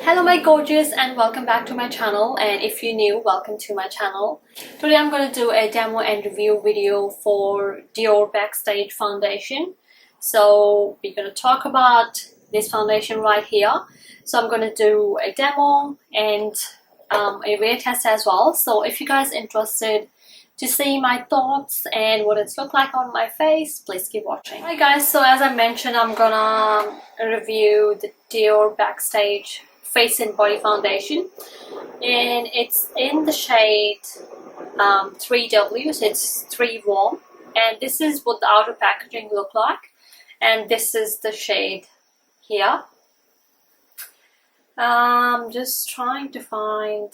Hello my gorgeous, and welcome back to my channel, and if you're new, welcome to my channel. Today I'm going to do a demo and review video for Dior Backstage Foundation. So we're going to talk about this foundation right here. So I'm going to do a demo and a wear test as well. So if you guys are interested to see my thoughts and what it's look like on my face, please keep watching. Hi guys, so as I mentioned, I'm gonna review the Dior Backstage Face and Body Foundation, and it's in the shade 3W, so it's 3 warm, and this is what the outer packaging look like, and this is the shade here. Just trying to find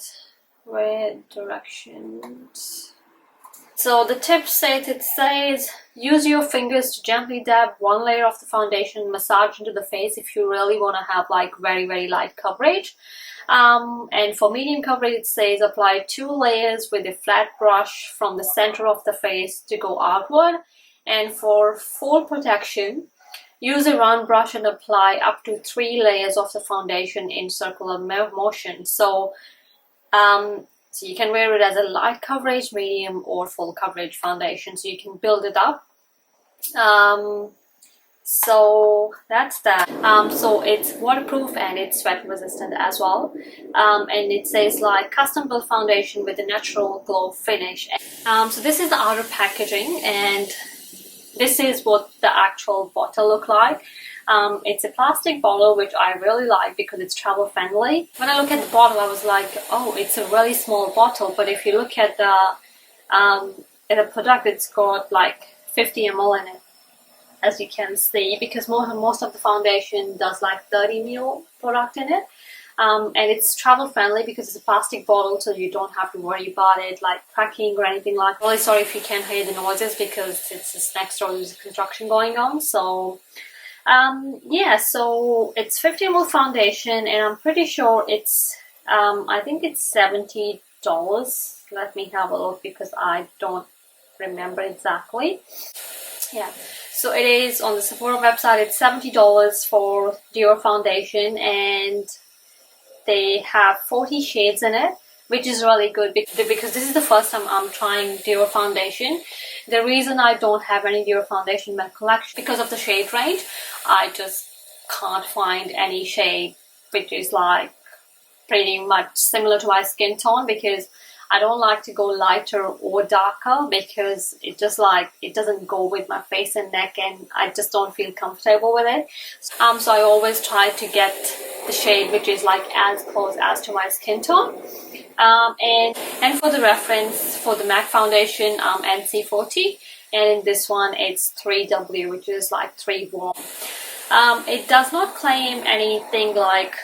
red directions. So the tip says, it says use your fingers to gently dab one layer of the foundation, massage into the face if you really want to have like very light coverage. And for medium coverage, it says apply 2 layers with a flat brush from the center of the face to go outward. And for full protection, use a round brush and apply up to 3 layers of the foundation in circular motion. So you can wear it as a light coverage, medium or full coverage foundation, so you can build it up. So that's that. So it's waterproof and it's sweat resistant as well. And it says like custom built foundation with a natural glow finish. So this is the outer packaging, and this is what the actual bottle look like. It's a plastic bottle, which I really like because it's travel friendly. When I look at the bottle, I was like, oh, it's a really small bottle. But if you look at the product, it's got like 50 ml in it, as you can see, because most of the foundation does like 30 ml product in it. And it's travel friendly because it's a plastic bottle, so you don't have to worry about it like cracking or anything like that. Really sorry if you can't hear the noises because it's just next door, there's construction going on. So yeah, so it's 50 ml foundation, and I'm pretty sure it's I think it's $70. Let me have a look because I don't remember exactly. Yeah, so it is on the Sephora website. It's $70 for Dior foundation, and they have 40 shades in it, which is really good because this is the first time I'm trying Dior foundation. The reason I don't have any Dior foundation in my collection because of the shade range. I just can't find any shade which is like pretty much similar to my skin tone, because I don't like to go lighter or darker because it just like it doesn't go with my face and neck, and I just don't feel comfortable with it. So I always try to get the shade which is like as close as to my skin tone. And for the reference for the MAC foundation, NC40, and in this one it's 3W, which is like 3 warm. It does not claim anything like,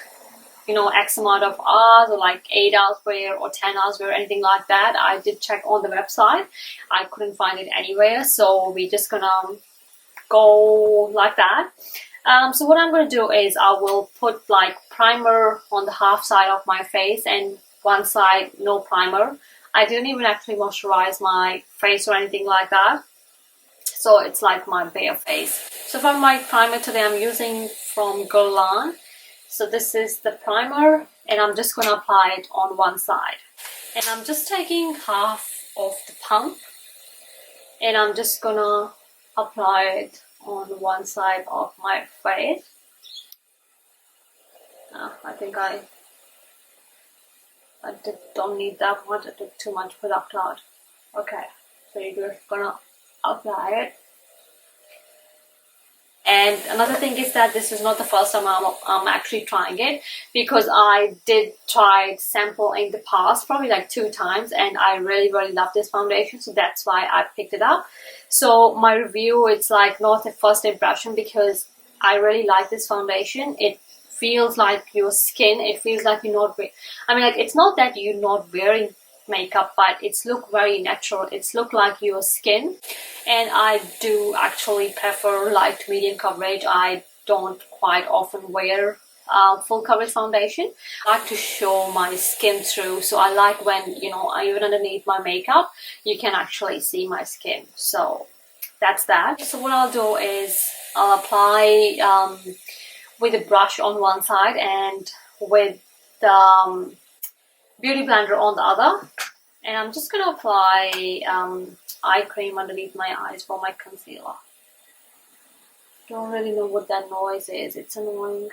you know, X amount of hours or like 8 hours wear or 10 hours wear, anything like that. I did check on the website, I couldn't find it anywhere, so we're just gonna go like that. So what I'm going to do is I will put like primer on the half side of my face and one side no primer. I didn't even actually moisturize my face or anything like that, so it's like my bare face. So for my primer today, I'm using from Guerlain. So this is the primer, and I'm just going to apply it on one side, and I'm just taking half of the pump, and I'm just going to apply it on one side of my face. I think I don't need that much. I took too much product out. Okay, so you're just gonna apply it. And another thing is that this is not the first time I'm actually trying it, because I did try sample in the past, probably like 2 times, and I really love this foundation, so that's why I picked it up. So my review, it's like not a first impression, because I really like this foundation. It feels like your skin, it feels like you're not, I mean, like, it's not that you're not wearing makeup, but it's look very natural. It's look like your skin, and I do actually prefer light to medium coverage. I don't quite often wear full coverage foundation. I like to show my skin through, so I like when, you know, even underneath my makeup you can actually see my skin. So that's that. So what I'll do is I'll apply with a brush on one side and with the beauty blender on the other, and I'm just gonna apply eye cream underneath my eyes for my concealer. Don't really know what that noise is, it's annoying.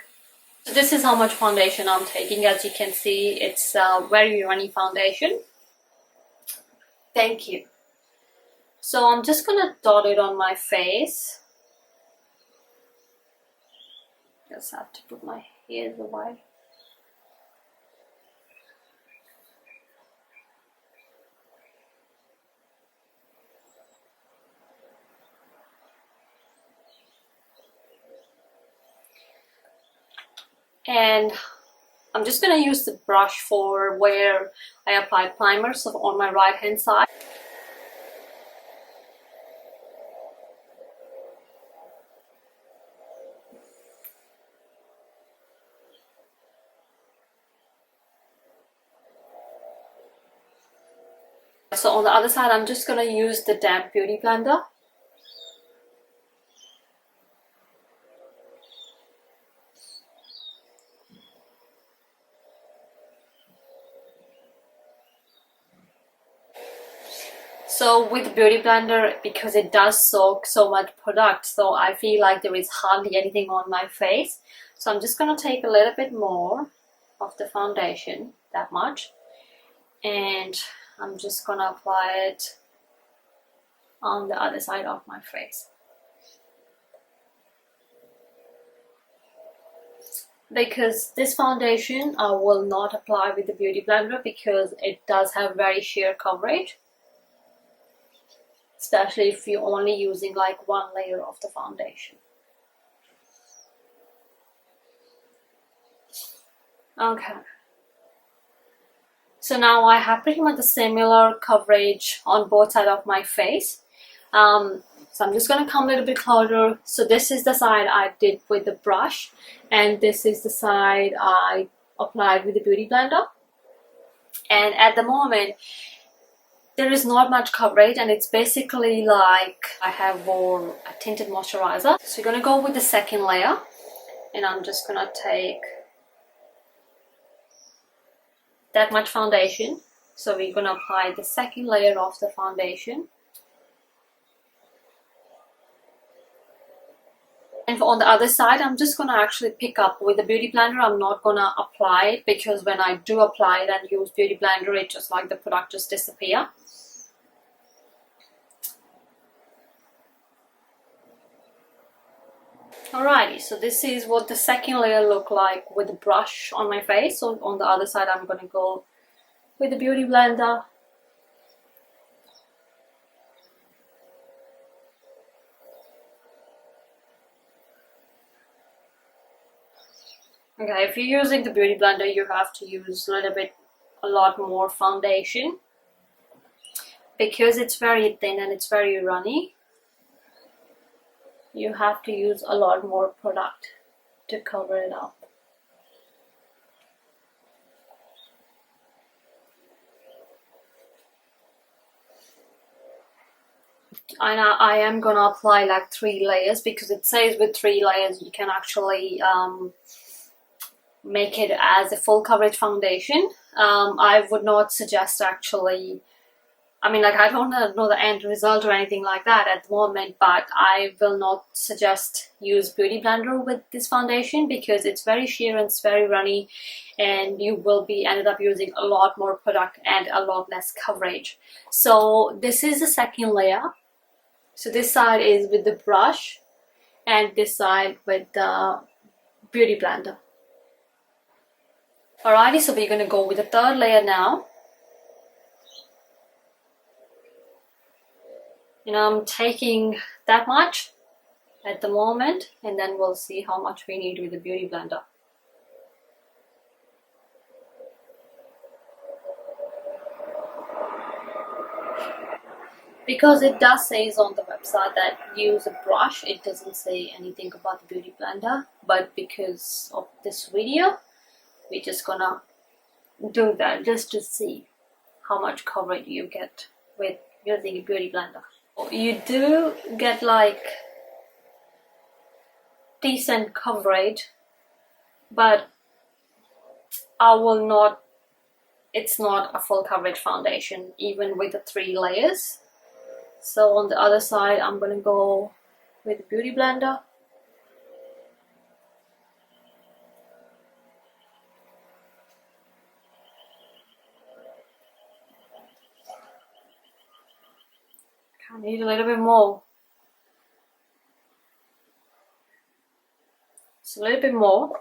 So this is how much foundation I'm taking. As you can see, it's a very runny foundation. Thank you. So I'm just gonna dot it on my face. Just have to put my hairs away. And I'm just gonna use the brush for where I apply primer, so on my right hand side. So on the other side, I'm just gonna use the damp beauty blender. So with the beauty blender, because it does soak so much product, so I feel like there is hardly anything on my face. So I'm just gonna take a little bit more of the foundation, that much, and I'm just gonna apply it on the other side of my face. Because this foundation I will not apply with the beauty blender because it does have very sheer coverage, especially if you're only using like one layer of the foundation. Okay. So now I have pretty much the similar coverage on both sides of my face. So I'm just going to come a little bit closer. So this is the side I did with the brush, and this is the side I applied with the beauty blender. And at the moment, there is not much coverage, and it's basically like I have worn a tinted moisturizer. So you're going to go with the second layer, and I'm just going to take that much foundation. So we're going to apply the second layer of the foundation. And on the other side, I'm just going to actually pick up with the beauty blender. I'm not going to apply it because when I do apply it and use beauty blender, it just like the product just disappear. Alrighty, so this is what the second layer look like with the brush on my face. So on the other side, I'm going to go with the beauty blender. Okay, if you're using the beauty blender, you have to use a lot more foundation because it's very thin and it's very runny. You have to use a lot more product to cover it up. And I am gonna apply like 3 layers because it says with 3 layers you can actually make it as a full coverage foundation. I would not suggest actually, I mean, like, I don't know the end result or anything like that at the moment, but I will not suggest use beauty blender with this foundation because it's very sheer and it's very runny, and you will be ended up using a lot more product and a lot less coverage. So this is the second layer. So this side is with the brush and this side with the beauty blender. Alrighty, so we're going to go with the third layer now. And I'm taking that much at the moment, and then we'll see how much we need with the beauty blender. Because it does say on the website that use a brush, it doesn't say anything about the beauty blender, but because of this video, we're just gonna do that just to see how much coverage you get with using a beauty blender. You do get like decent coverage, but it's not a full coverage foundation even with the 3 layers. So on the other side I'm gonna go with the Beauty Blender. I need a little bit more. Just a little bit more.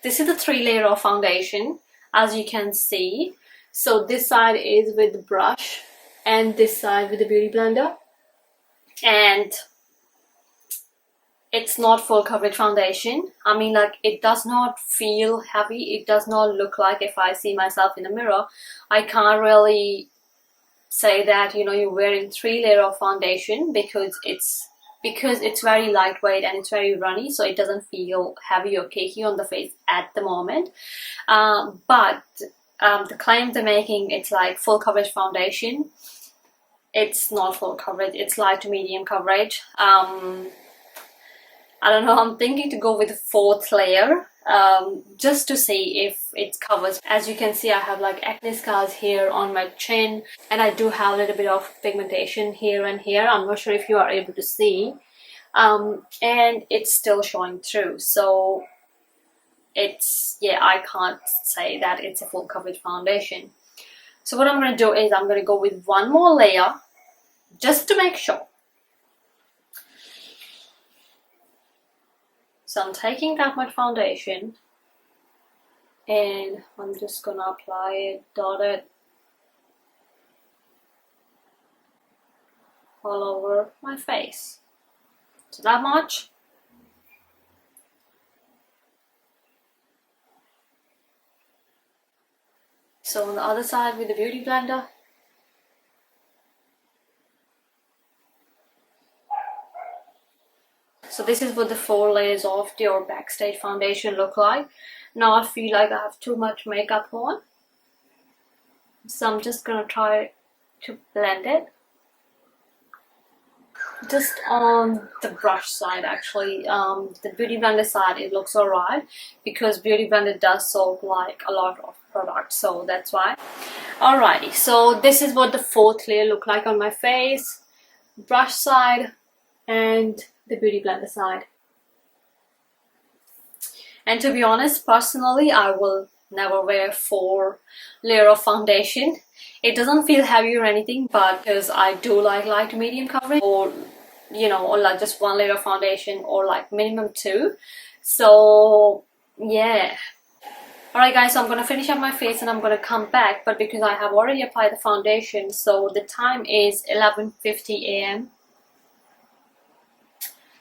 This is the 3 layer of foundation, as you can see. So this side is with the brush and this side with the Beauty Blender. And it's not full coverage foundation. I mean, like, it does not feel heavy. It does not look like, if I see myself in the mirror, I can't really say that, you know, you're wearing 3 layer of foundation, because it's very lightweight and it's very runny, so it doesn't feel heavy or cakey on the face at the moment. But the claim they're making, it's like full coverage foundation. It's not full coverage. It's light to medium coverage. I don't know, I'm thinking to go with the 4th layer, just to see if it covers. As you can see, I have like acne scars here on my chin, and I do have a little bit of pigmentation here and here. I'm not sure if you are able to see, and it's still showing through. So it's, yeah, I can't say that it's a full coverage foundation. So what I'm going to do is I'm going to go with 1 more layer just to make sure. So I'm taking that much foundation and I'm just gonna apply it, dot it all over my face. So that much. So on the other side with the Beauty Blender. So this is what the 4 layers of Dior Backstage Foundation look like. Now I feel like I have too much makeup on, so I'm just gonna try to blend it. Just on the brush side, actually. The Beauty Blender side, it looks alright, because Beauty Blender does soak like a lot of product, so that's why. Alrighty, so this is what the 4th layer look like on my face. Brush side and the Beauty Blender side. And to be honest, personally, I will never wear 4 layer of foundation. It doesn't feel heavy or anything, but because I do like light to medium coverage, or you know, or like just 1 layer of foundation, or like minimum 2. So yeah. Alright guys, so I'm gonna finish up my face and I'm gonna come back, but because I have already applied the foundation, so the time is 11:50 a.m.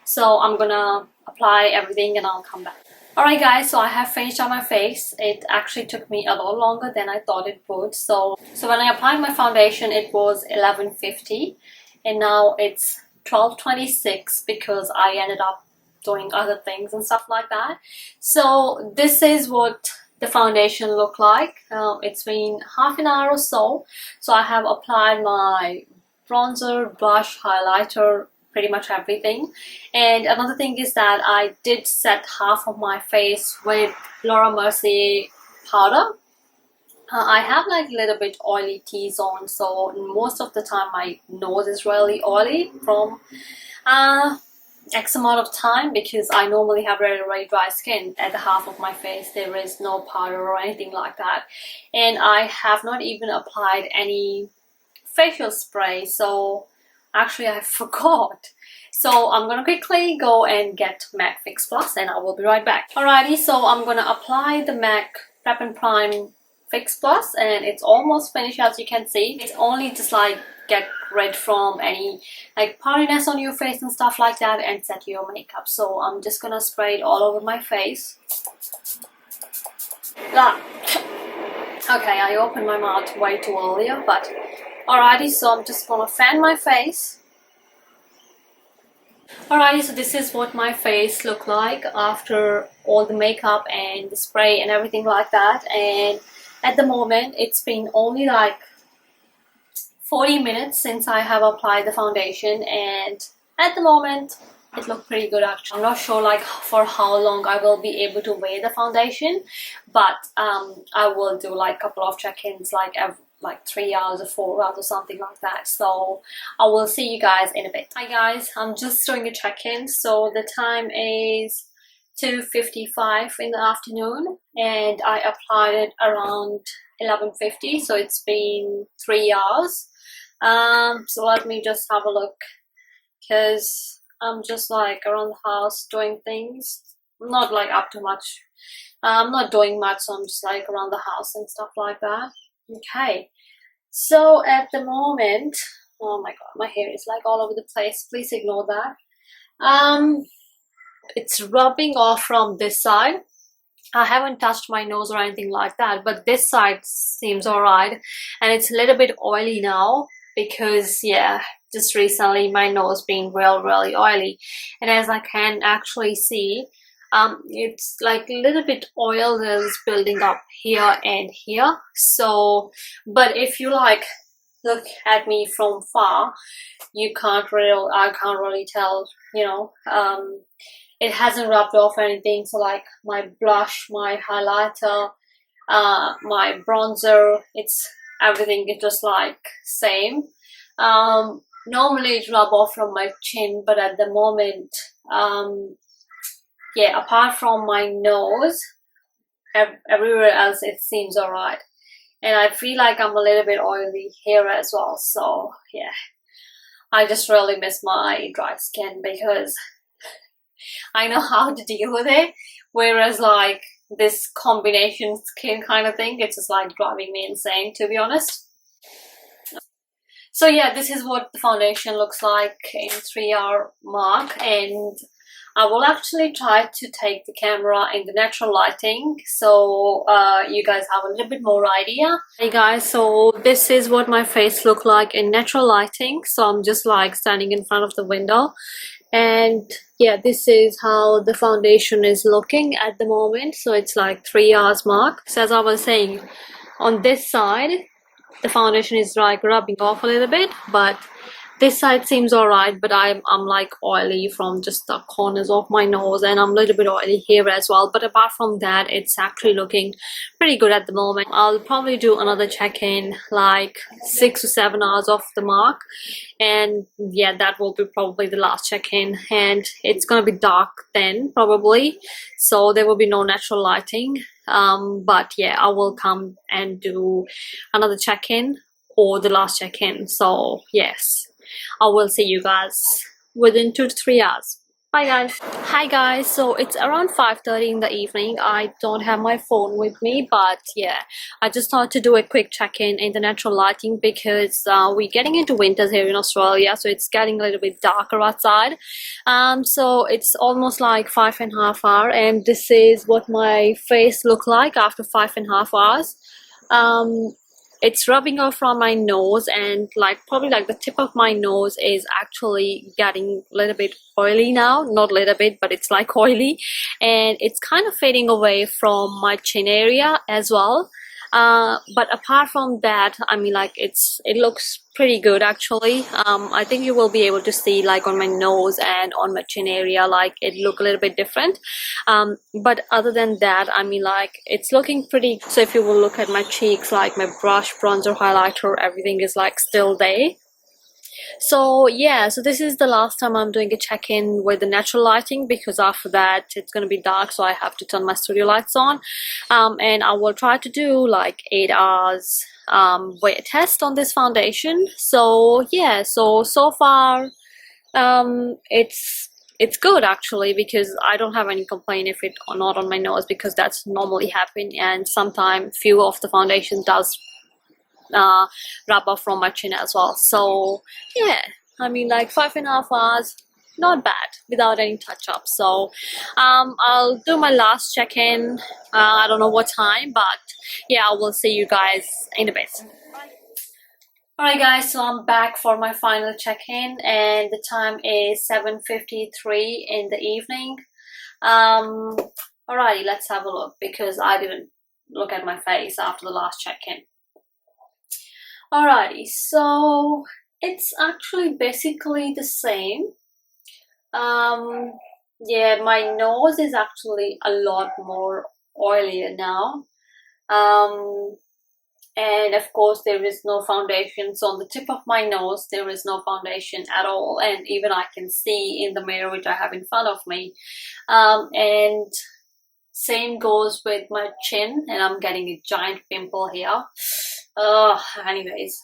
So I'm gonna apply everything and I'll come back. Alright guys, so I have finished up my face. It actually took me a lot longer than I thought it would. So when I applied my foundation, it was 11:50 and now it's 12:26 because I ended up doing other things and stuff like that. So this is what the foundation looked like. It's been half an hour or so. So I have applied my bronzer, blush, highlighter, pretty much everything. And another thing is that I did set half of my face with Laura Mercier powder. I have like a little bit oily T-zone, so most of the time my nose is really oily from X amount of time, because I normally have very dry skin. At the half of my face there is no powder or anything like that, and I have not even applied any facial spray, so actually I forgot. So I'm gonna quickly go and get MAC Fix Plus and I will be right back. Alrighty, so I'm gonna apply the MAC Prep and Prime Fix Plus and it's almost finished. As you can see, it's only just like get rid from any like powderiness on your face and stuff like that and set your makeup. So I'm just gonna spray it all over my face. Okay, I opened my mouth way too earlier, but alrighty, so I'm just gonna fan my face. Alright, so this is what my face looked like after all the makeup and the spray and everything like that. And at the moment, it's been only like 40 minutes since I have applied the foundation, and at the moment it looked pretty good actually. I'm not sure like for how long I will be able to wear the foundation, but I will do like a couple of check-ins like 3 hours or 4 hours or something like that. So I will see you guys in a bit. Hi guys, I'm just doing a check-in. So the time is 2:55 in the afternoon, and I applied it around 11:50, so it's been 3 hours. So let me just have a look, because I'm just like around the house doing things. I'm not like up to much. I'm not doing much, so I'm just like around the house and stuff like that. Okay, so at the moment, oh my god, my hair is like all over the place. Please ignore that. It's rubbing off from this side. I haven't touched my nose or anything like that, but this side seems alright, and it's a little bit oily now because yeah, just recently my nose being really oily, and as I can actually see, it's like a little bit oil that is building up here and here. So but if you like look at me from far, I can't really tell, you know. It hasn't rubbed off anything, so like my blush, my highlighter, my bronzer, it's everything is just like same. Normally it rub off from my chin, but at the moment, yeah, apart from my nose, everywhere else it seems alright. And I feel like I'm a little bit oily here as well, so yeah, I just really miss my dry skin because I know how to deal with it, whereas like this combination skin kind of thing, it's just like driving me insane, to be honest. So yeah, this is what the foundation looks like in 3 hour mark, and I will actually try to take the camera in the natural lighting, so you guys have a little bit more idea. Hey guys, so this is what my face looked like in natural lighting. So I'm just like standing in front of the window, and yeah, this is how the foundation is looking at the moment. So it's like 3 hours mark. So as I was saying, on this side the foundation is like rubbing off a little bit, but this side seems alright, but I'm like oily from just the corners of my nose, and I'm a little bit oily here as well. But apart from that, it's actually looking pretty good at the moment. I'll probably do another check-in like 6 or 7 hours off the mark, and yeah, that will be probably the last check-in, and it's gonna be dark then probably, so there will be no natural lighting. But yeah, I will come and do another check-in or the last check-in. So yes, I will see you guys within 2 to 3 hours. Bye guys. Hi guys, so it's around 5:30 in the evening. I don't have my phone with me, but yeah, I just thought to do a quick check-in in the natural lighting because we're getting into winters here in Australia, so it's getting a little bit darker outside. So it's almost like 5.5 hours, and this is what my face looked like after 5.5 hours. It's rubbing off from my nose, and like probably like the tip of my nose is actually getting a little bit oily now. Not a little bit, but it's like oily, and it's kind of fading away from my chin area as well. But apart from that, I mean, like it looks pretty good actually. I think you will be able to see like on my nose and on my chin area, like it look a little bit different. But other than that, I mean, like it's looking pretty. So if you will look at my cheeks, like my brush, bronzer, highlighter, everything is like still there. So yeah, so this is the last time I'm doing a check-in with the natural lighting, because after that it's going to be dark, so I have to turn my studio lights on. And I will try to do like 8 hours wear test on this foundation. So yeah, so far it's good actually, because I don't have any complaint if it or not on my nose, because that's normally happen, and sometimes few of the foundation does rub off from my chin as well. So yeah, I mean, like 5.5 hours, not bad without any touch-up. So I'll do my last check-in. I don't know what time, but yeah, I will see you guys in a bit. Alright guys, so I'm back for my final check-in and the time is 7:53 in the evening. Alrighty, let's have a look because I didn't look at my face after the last check-in. Alrighty, so it's actually basically the same. Yeah, my nose is actually a lot more oilier now. And of course there is no foundation, so on the tip of my nose there is no foundation at all, and even I can see in the mirror which I have in front of me. And same goes with my chin, and I'm getting a giant pimple here. Anyways,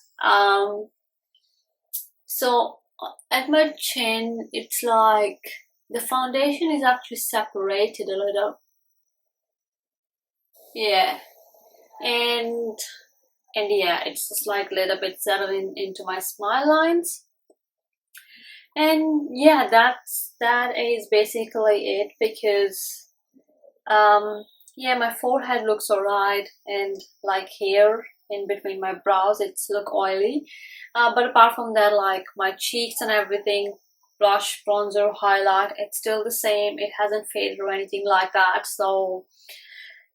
so at my chin it's like the foundation is actually separated a little. Yeah, and yeah, it's just like a little bit settling into my smile lines. And yeah, that is basically it, because yeah, my forehead looks alright, and like here in between my brows it's look oily, but apart from that, like my cheeks and everything, blush, bronzer, highlight, it's still the same. It hasn't faded or anything like that. So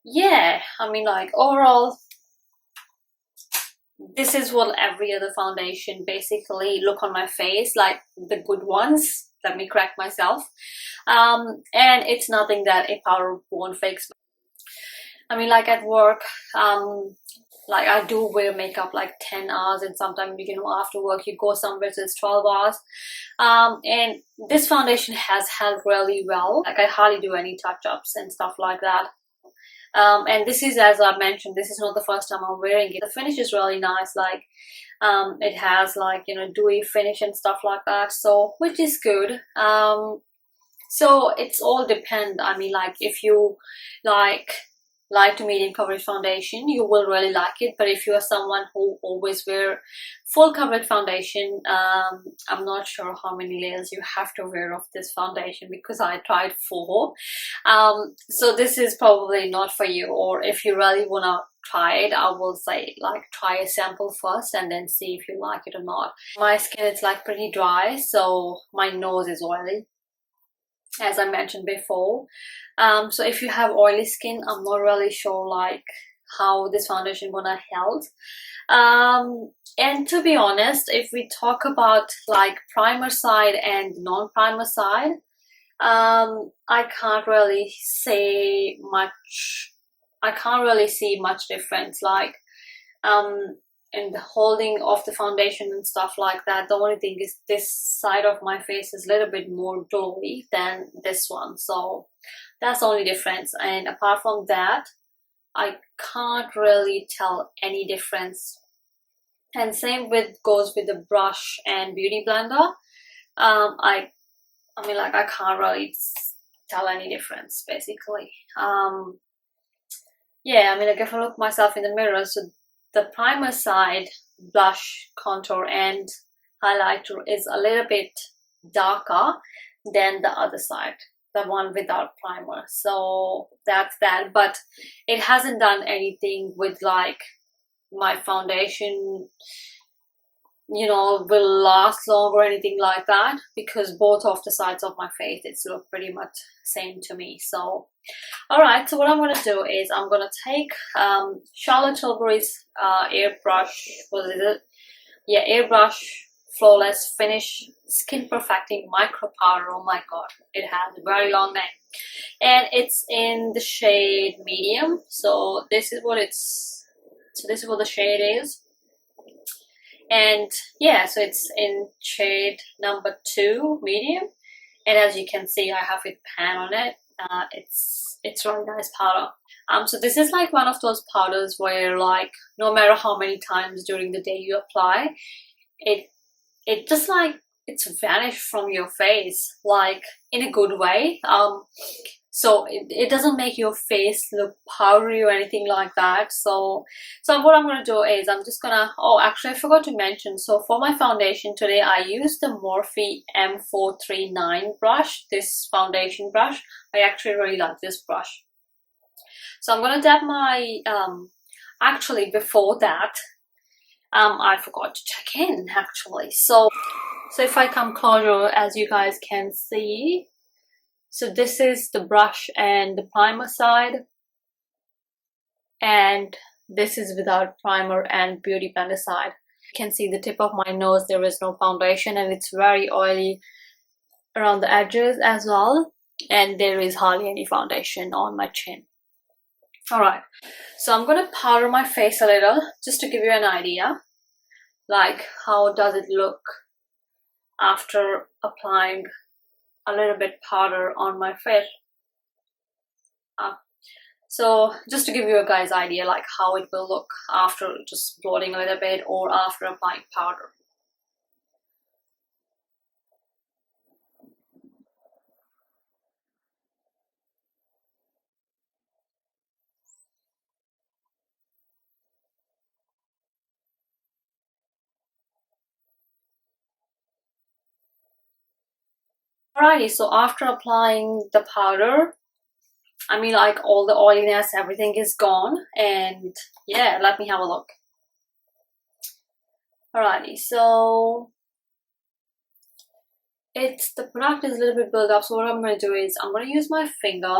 yeah, I mean, like overall this is what every other foundation basically look on my face, like the good ones. Let me correct myself. And it's nothing that a powder won't fix. I mean, like at work, like I do wear makeup like 10 hours, and sometimes, you know, after work you go somewhere, so it's 12 hours. And this foundation has held really well. Like I hardly do any touch-ups and stuff like that. And this is, as I mentioned, this is not the first time I'm wearing it. The finish is really nice, like it has like, you know, dewy finish and stuff like that, so which is good. So it's all depend. I mean, like if you like light to medium coverage foundation, you will really like it. But if you are someone who always wear full coverage foundation, I'm not sure how many layers you have to wear of this foundation, because I tried 4. So this is probably not for you. Or if you really wanna try it, I will say like try a sample first and then see if you like it or not. My skin is like pretty dry, so my nose is oily, as I mentioned before. So if you have oily skin, I'm not really sure like how this foundation gonna help. And to be honest, if we talk about like primer side and non-primer side, I can't really say much. I can't really see much difference, like in the holding of the foundation and stuff like that. The only thing is this side of my face is a little bit more glowy than this one, so that's the only difference. And apart from that, I can't really tell any difference. And same goes with the brush and beauty blender. I mean, like I can't really tell any difference basically. Yeah, I mean, like if I look myself in the mirror, so the primer side, blush, contour and highlighter is a little bit darker than the other side, the one without primer. So that's that. But it hasn't done anything with like my foundation, you know, will last long or anything like that, because both of the sides of my face, it's look pretty much same to me. So alright, so what I'm going to do is I'm going to take Charlotte Tilbury's airbrush, what is it? Yeah, airbrush flawless finish skin perfecting micro powder. Oh my god, it has a very long name, and it's in the shade medium. So this is what this is what the shade is. And yeah, so it's in shade number 2 medium, and as you can see I have it pan on it. It's really nice powder. So this is like one of those powders where like no matter how many times during the day you apply it just like it's vanished from your face, like in a good way. So it doesn't make your face look powdery or anything like that. So what I'm going to do is I'm just gonna, oh actually I forgot to mention, so for my foundation today I used the Morphe M439 brush, this foundation brush. I actually really like this brush. So I'm going to dab my, actually before that I forgot to check in actually. So if I come closer, as you guys can see, so this is the brush and the primer side, and this is without primer and beauty blender side. You can see the tip of my nose, there is no foundation, and it's very oily around the edges as well, and there is hardly any foundation on my chin. Alright, so I'm gonna powder my face a little just to give you an idea, like how does it look after applying a little bit powder on my face. So just to give you a guys idea like how it will look after just blotting a little bit or after applying powder. Alrighty, so after applying the powder, I mean like all the oiliness, everything is gone, and yeah, let me have a look. Alrighty, so the product is a little bit built up, so what I'm going to do is I'm going to use my finger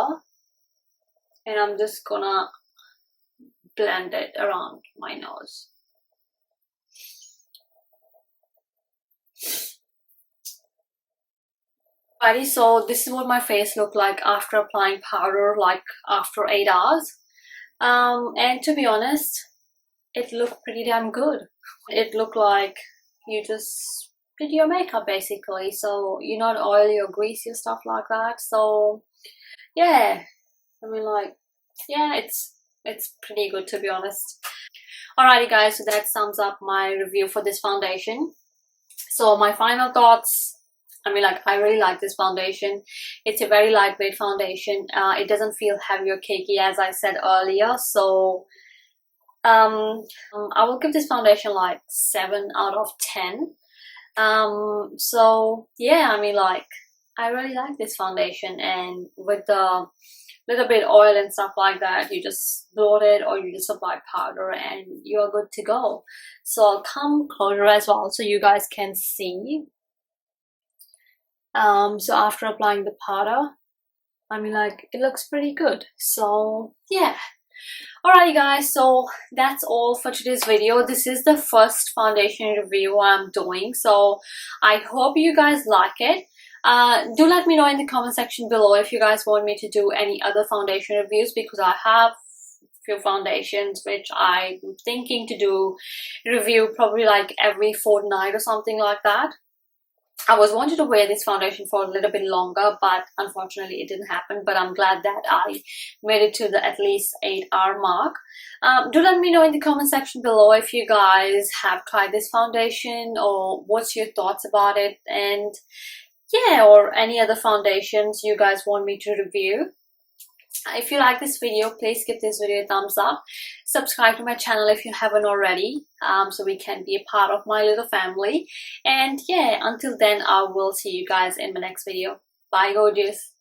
and I'm just gonna blend it around my nose. Alrighty, so this is what my face looked like after applying powder, like after 8 hours. And to be honest, it looked pretty damn good. It looked like you just did your makeup basically, so you're not oily or greasy or stuff like that. So yeah, I mean like, yeah, it's pretty good to be honest. Alrighty guys, so that sums up my review for this foundation. So my final thoughts, I mean like I really like this foundation. It's a very lightweight foundation. It doesn't feel heavy or cakey as I said earlier, so I will give this foundation like 7 out of 10. So yeah, I mean like I really like this foundation, and with the little bit oil and stuff like that, you just blot it or you just apply powder and you're good to go. So I'll come closer as well so you guys can see. So after applying the powder, I mean like it looks pretty good. So yeah. Alright guys, so that's all for today's video. This is the first foundation review I'm doing, so I hope you guys like it. Do let me know in the comment section below if you guys want me to do any other foundation reviews, because I have a few foundations which I'm thinking to do review probably like every fortnight or something like that. I was wanted to wear this foundation for a little bit longer, but unfortunately it didn't happen. But I'm glad that I made it to the at least 8-hour mark. Do let me know in the comment section below if you guys have tried this foundation or what's your thoughts about it, and yeah, or any other foundations you guys want me to review. If you like this video, please give this video a thumbs up. Subscribe to my channel if you haven't already, so we can be a part of my little family. And yeah, until then, I will see you guys in my next video. Bye, gorgeous.